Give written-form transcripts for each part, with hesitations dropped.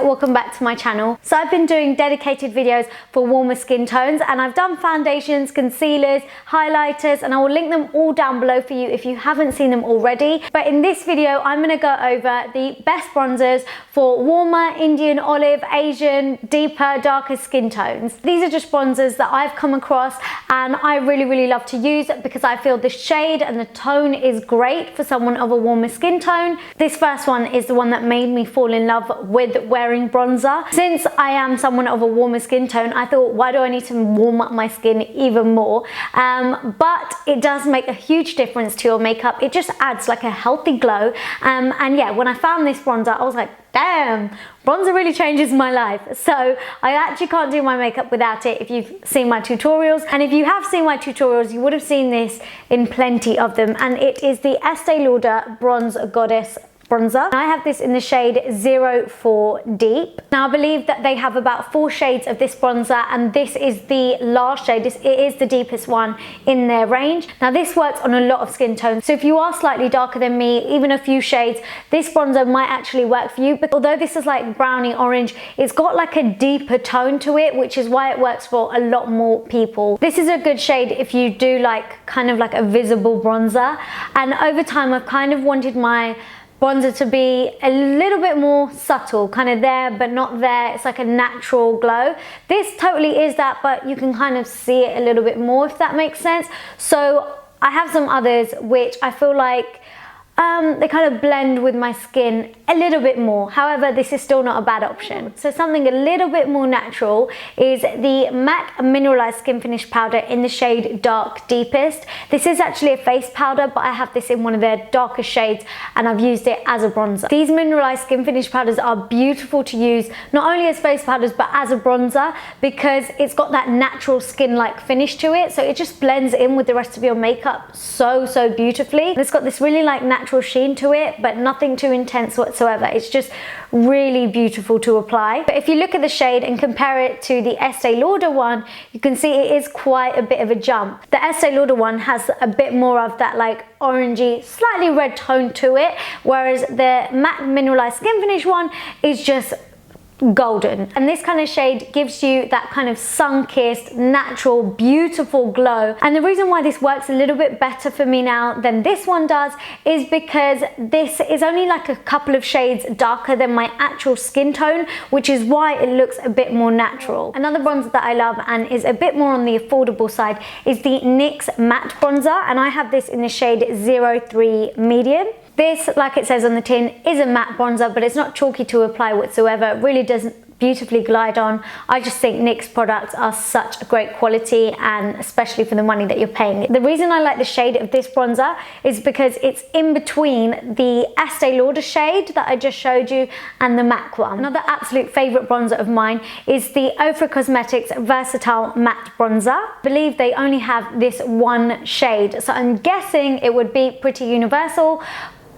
welcome back to my channel. So I've been doing dedicated videos for warmer skin tones, and I've done foundations, concealers, highlighters, and I will link them all down below for you if you haven't seen them already. But in this video, I'm going to go over the best bronzers for warmer, Indian olive, Asian, deeper, darker skin tones. These are just bronzers that I've come across and I really love to use because I feel the shade and the tone is great for someone of a warmer skin tone. This first one is the one that made me fall in love with wearing bronzer. Since I am someone of a warmer skin tone, I thought, why do I need to warm up my skin even more? But it does make a huge difference to your makeup. It just adds like a healthy glow. And yeah, when I found this bronzer, I was like, damn, bronzer really changes my life. So I actually can't do my makeup without it if you've seen my tutorials. And if you have seen my tutorials, you would have seen this in plenty of them. And it is the Estee Lauder Bronze Goddess bronzer. I have this in the shade 04 Deep. Now I believe that they have about 4 shades of this bronzer, and this is the last shade. It is the deepest one in their range. Now this works on a lot of skin tones, so if you are slightly darker than me, even a few shades, this bronzer might actually work for you. But although this is like brownie orange, it's got like a deeper tone to it, which is why it works for a lot more people. This is a good shade if you do like kind of like a visible bronzer, and over time I've kind of wanted my bronzer to be a little bit more subtle, kind of there but not there. It's like a natural glow. This totally is that, but you can kind of see it a little bit more, if that makes sense. So I have some others which I feel like they kind of blend with my skin a little bit more. However, this is still not a bad option. So something a little bit more natural is the MAC Mineralized Skin Finish Powder in the shade Dark Deepest. This is actually a face powder, but I have this in one of their darker shades and I've used it as a bronzer. These mineralized skin finish powders are beautiful to use, not only as face powders, but as a bronzer, because it's got that natural skin-like finish to it. So it just blends in with the rest of your makeup so beautifully. And it's got this really like natural sheen to it, but nothing too intense whatsoever. It's just really beautiful to apply. But if you look at the shade and compare it to the Estee Lauder one, you can see it is quite a bit of a jump. The Estee Lauder one has a bit more of that like orangey, slightly red tone to it, whereas the MAC Mineralized Skin Finish one is just golden. And this kind of shade gives you that kind of sun-kissed, natural, beautiful glow. And the reason why this works a little bit better for me now than this one does is because this is only like a couple of shades darker than my actual skin tone, which is why it looks a bit more natural. Another bronzer that I love and is a bit more on the affordable side is the NYX Matte Bronzer, and I have this in the shade 03 Medium. This, like it says on the tin, is a matte bronzer, but it's not chalky to apply whatsoever. It really does beautifully glide on. I just think NYX products are such a great quality, and especially for the money that you're paying. The reason I like the shade of this bronzer is because it's in between the Estee Lauder shade that I just showed you and the MAC one. Another absolute favorite bronzer of mine is the Ofra Cosmetics Versatile Matte Bronzer. I believe they only have this one shade, so I'm guessing it would be pretty universal,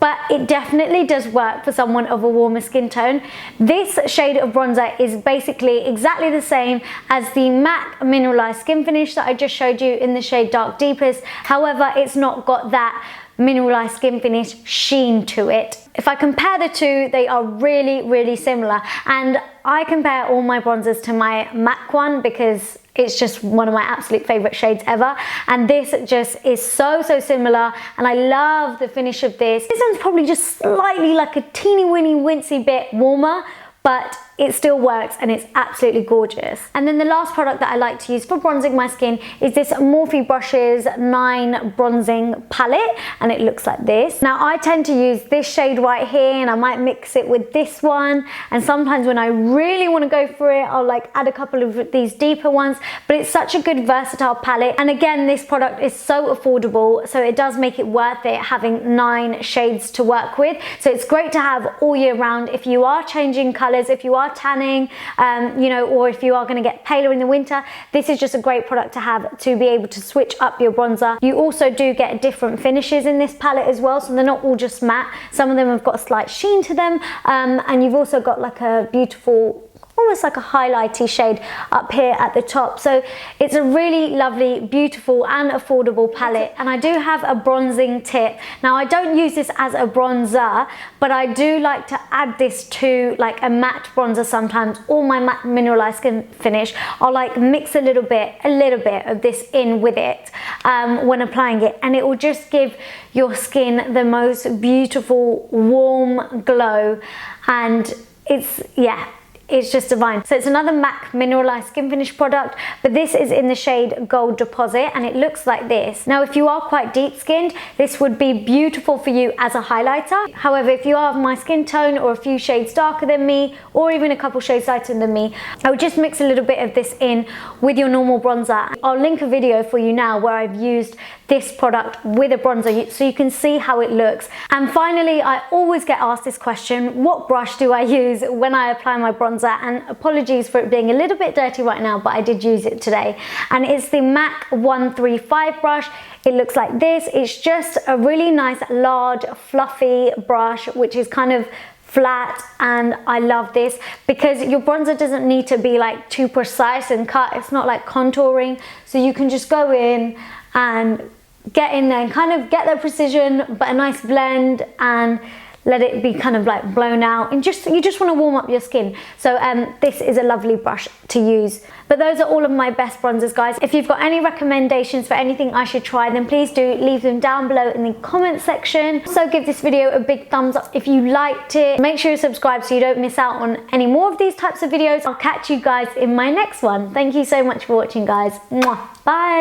but it definitely does work for someone of a warmer skin tone. This shade of bronzer is basically exactly the same as the MAC Mineralized Skin Finish that I just showed you in the shade Dark Deepest. However, it's not got that mineralized skin finish sheen to it. If I compare the two, they are really similar, and I compare all my bronzers to my MAC one because it's just one of my absolute favorite shades ever, and this just is so similar, and I love the finish of this. This one's probably just slightly like a teeny weeny wincy bit warmer, but it still works and it's absolutely gorgeous. And then the last product that I like to use for bronzing my skin is this Morphe Brushes 9 Bronzing Palette, and it looks like this. Now I tend to use this shade right here, and I might mix it with this one, and sometimes when I really want to go for it, I'll like add a couple of these deeper ones. But it's such a good versatile palette, and again, this product is so affordable, so it does make it worth it having 9 shades to work with. So it's great to have all year round if you are changing colors, if you are tanning, you know, or if you are going to get paler in the winter. This is just a great product to have to be able to switch up your bronzer. You also do get different finishes in this palette as well, so they're not all just matte. Some of them have got a slight sheen to them, and you've also got like a beautiful almost like a highlighty shade up here at the top. So it's a really lovely, beautiful and affordable palette. And I do have a bronzing tip. Now I don't use this as a bronzer, but I do like to add this to like a matte bronzer sometimes, or my matte mineralized skin finish. I'll like mix a little bit of this in with it when applying it, and it will just give your skin the most beautiful warm glow, and it's just divine. So it's another MAC mineralized skin finish product, but this is in the shade Gold Deposit, and it looks like this. Now, if you are quite deep skinned, this would be beautiful for you as a highlighter. However, if you are of my skin tone or a few shades darker than me, or even a couple shades lighter than me, I would just mix a little bit of this in with your normal bronzer. I'll link a video for you now where I've used this product with a bronzer so you can see how it looks. And finally, I always get asked this question: what brush do I use when I apply my bronzer? And apologies for it being a little bit dirty right now, but I did use it today. And it's the MAC 135 brush. It looks like this. It's just a really nice, large, fluffy brush, which is kind of flat, and I love this because your bronzer doesn't need to be like too precise and cut. It's not like contouring, so you can just go in and get in there and kind of get that precision, but a nice blend, and let it be kind of like blown out, and you just want to warm up your skin. So this is a lovely brush to use. But those are all of my best bronzers, guys. If you've got any recommendations for anything I should try, then please do leave them down below in the comment section. So give this video a big thumbs up if you liked it. Make sure you subscribe so you don't miss out on any more of these types of videos. I'll catch you guys in my next one. Thank you so much for watching, guys. Mwah. Bye.